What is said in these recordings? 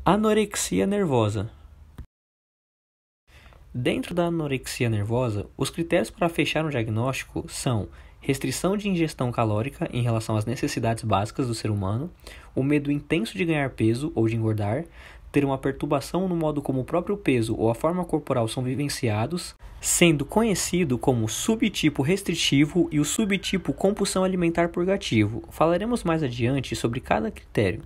Anorexia nervosa. Dentro da anorexia nervosa, os critérios para fechar um diagnóstico são restrição de ingestão calórica em relação às necessidades básicas do ser humano, o medo intenso de ganhar peso ou de engordar, ter uma perturbação no modo como o próprio peso ou a forma corporal são vivenciados, sendo conhecido como subtipo restritivo e o subtipo compulsão alimentar purgativo. Falaremos mais adiante sobre cada critério.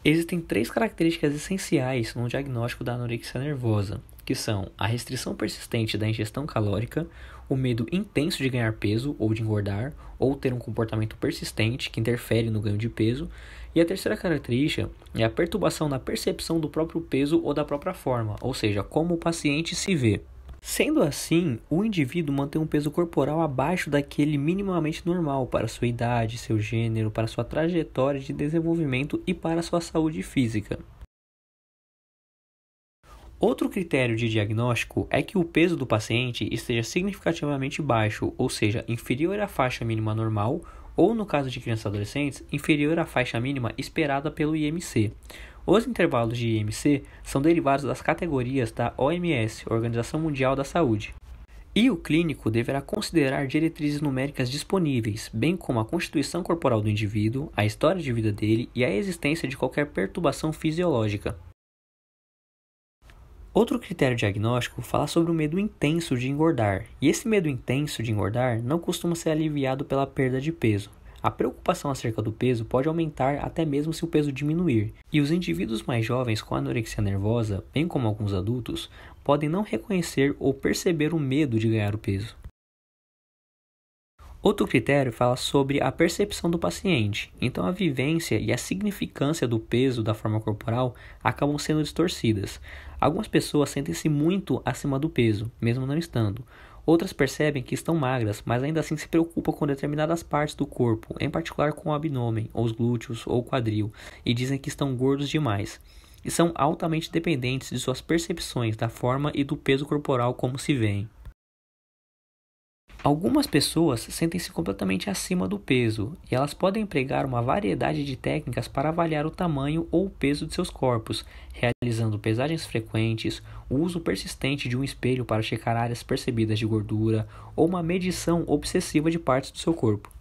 Existem 3 características essenciais no diagnóstico da anorexia nervosa, que são a restrição persistente da ingestão calórica, o medo intenso de ganhar peso ou de engordar, ou ter um comportamento persistente que interfere no ganho de peso, e a terceira característica é a perturbação na percepção do próprio peso ou da própria forma, ou seja, como o paciente se vê. Sendo assim, o indivíduo mantém um peso corporal abaixo daquele minimamente normal para sua idade, seu gênero, para sua trajetória de desenvolvimento e para sua saúde física. Outro critério de diagnóstico é que o peso do paciente esteja significativamente baixo, ou seja, inferior à faixa mínima normal, ou no caso de crianças e adolescentes, inferior à faixa mínima esperada pelo IMC. Os intervalos de IMC são derivados das categorias da OMS, Organização Mundial da Saúde. E o clínico deverá considerar diretrizes numéricas disponíveis, bem como a constituição corporal do indivíduo, a história de vida dele e a existência de qualquer perturbação fisiológica. Outro critério diagnóstico fala sobre o medo intenso de engordar, e esse medo intenso de engordar não costuma ser aliviado pela perda de peso. A preocupação acerca do peso pode aumentar até mesmo se o peso diminuir, e os indivíduos mais jovens com anorexia nervosa, bem como alguns adultos, podem não reconhecer ou perceber o medo de ganhar o peso. Outro critério fala sobre a percepção do paciente, então a vivência e a significância do peso da forma corporal acabam sendo distorcidas. Algumas pessoas sentem-se muito acima do peso, mesmo não estando. Outras percebem que estão magras, mas ainda assim se preocupam com determinadas partes do corpo, em particular com o abdômen, ou os glúteos, ou o quadril, e dizem que estão gordos demais. E são altamente dependentes de suas percepções da forma e do peso corporal como se veem. Algumas pessoas sentem-se completamente acima do peso e elas podem empregar uma variedade de técnicas para avaliar o tamanho ou o peso de seus corpos, realizando pesagens frequentes, o uso persistente de um espelho para checar áreas percebidas de gordura ou uma medição obsessiva de partes do seu corpo.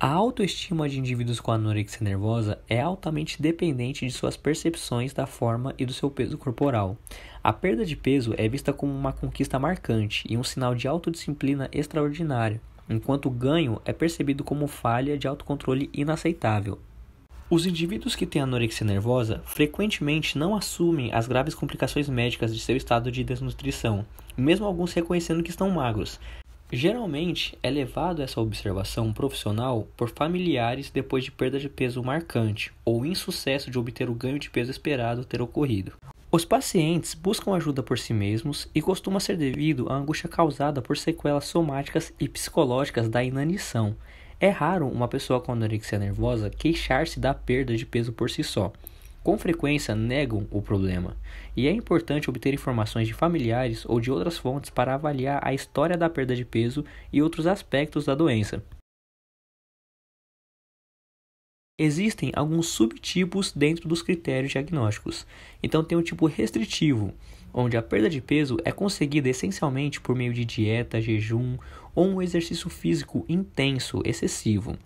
A autoestima de indivíduos com anorexia nervosa é altamente dependente de suas percepções da forma e do seu peso corporal. A perda de peso é vista como uma conquista marcante e um sinal de autodisciplina extraordinária, enquanto o ganho é percebido como falha de autocontrole inaceitável. Os indivíduos que têm anorexia nervosa frequentemente não assumem as graves complicações médicas de seu estado de desnutrição, mesmo alguns reconhecendo que estão magros. Geralmente, é levado essa observação profissional por familiares depois de perda de peso marcante ou insucesso de obter o ganho de peso esperado ter ocorrido. Os pacientes buscam ajuda por si mesmos e costuma ser devido à angústia causada por sequelas somáticas e psicológicas da inanição. É raro uma pessoa com anorexia nervosa queixar-se da perda de peso por si só. Com frequência negam o problema, e é importante obter informações de familiares ou de outras fontes para avaliar a história da perda de peso e outros aspectos da doença. Existem alguns subtipos dentro dos critérios diagnósticos. Então tem o tipo restritivo, onde a perda de peso é conseguida essencialmente por meio de dieta, jejum ou um exercício físico intenso, excessivo.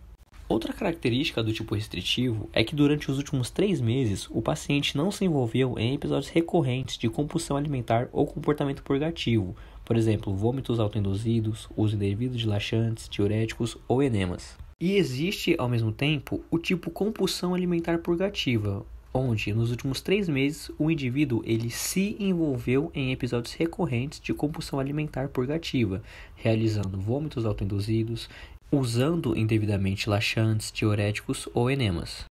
Outra característica do tipo restritivo é que durante os últimos 3 meses o paciente não se envolveu em episódios recorrentes de compulsão alimentar ou comportamento purgativo, por exemplo, vômitos autoinduzidos, uso indevido de laxantes, diuréticos ou enemas. E existe, ao mesmo tempo, o tipo compulsão alimentar purgativa, onde nos últimos 3 meses o indivíduo ele se envolveu em episódios recorrentes de compulsão alimentar purgativa, realizando vômitos autoinduzidos, usando indevidamente laxantes, diuréticos ou enemas.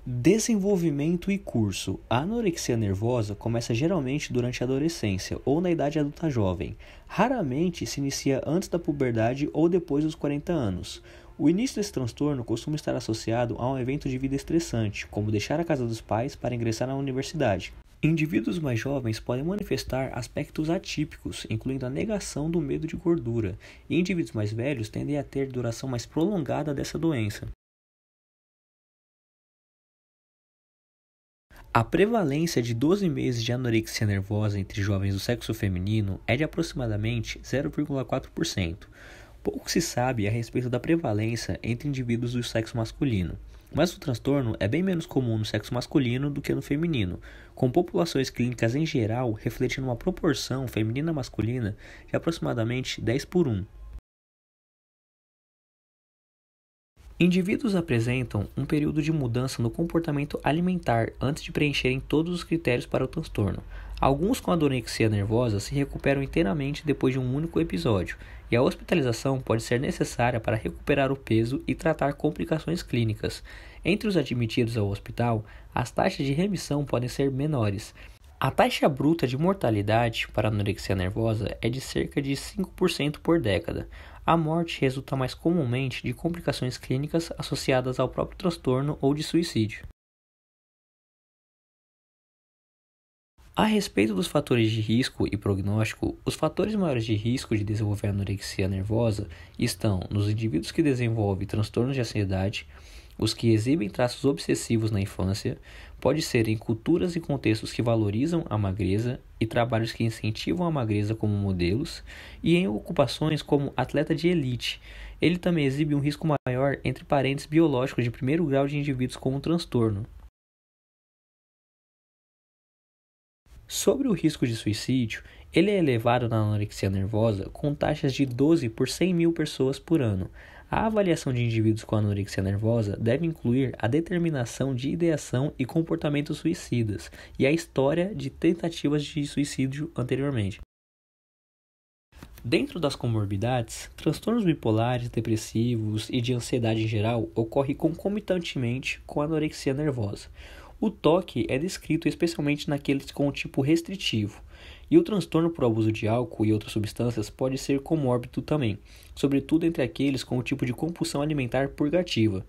Desenvolvimento e curso. A anorexia nervosa começa geralmente durante a adolescência ou na idade adulta jovem. Raramente se inicia antes da puberdade ou depois dos 40 anos. O início desse transtorno costuma estar associado a um evento de vida estressante, como deixar a casa dos pais para ingressar na universidade. Indivíduos mais jovens podem manifestar aspectos atípicos, incluindo a negação do medo de gordura, e indivíduos mais velhos tendem a ter duração mais prolongada dessa doença. A prevalência de 12 meses de anorexia nervosa entre jovens do sexo feminino é de aproximadamente 0,4%. Pouco se sabe a respeito da prevalência entre indivíduos do sexo masculino, mas o transtorno é bem menos comum no sexo masculino do que no feminino, com populações clínicas em geral refletindo uma proporção feminina-masculina de aproximadamente 10:1. Indivíduos apresentam um período de mudança no comportamento alimentar antes de preencherem todos os critérios para o transtorno. Alguns com anorexia nervosa se recuperam inteiramente depois de um único episódio, e a hospitalização pode ser necessária para recuperar o peso e tratar complicações clínicas. Entre os admitidos ao hospital, as taxas de remissão podem ser menores. A taxa bruta de mortalidade para a anorexia nervosa é de cerca de 5% por década. A morte resulta mais comumente de complicações clínicas associadas ao próprio transtorno ou de suicídio. A respeito dos fatores de risco e prognóstico, os fatores maiores de risco de desenvolver anorexia nervosa estão nos indivíduos que desenvolvem transtornos de ansiedade, os que exibem traços obsessivos na infância, pode ser em culturas e contextos que valorizam a magreza e trabalhos que incentivam a magreza como modelos, e em ocupações como atleta de elite. Ele também exibe um risco maior entre parentes biológicos de primeiro grau de indivíduos com o transtorno. Sobre o risco de suicídio, ele é elevado na anorexia nervosa com taxas de 12 por 100 mil pessoas por ano. A avaliação de indivíduos com anorexia nervosa deve incluir a determinação de ideação e comportamentos suicidas e a história de tentativas de suicídio anteriormente. Dentro das comorbidades, transtornos bipolares, depressivos e de ansiedade em geral ocorrem concomitantemente com a anorexia nervosa. O TOC é descrito especialmente naqueles com o tipo restritivo, e o transtorno por abuso de álcool e outras substâncias pode ser comórbido também, sobretudo entre aqueles com o tipo de compulsão alimentar purgativa.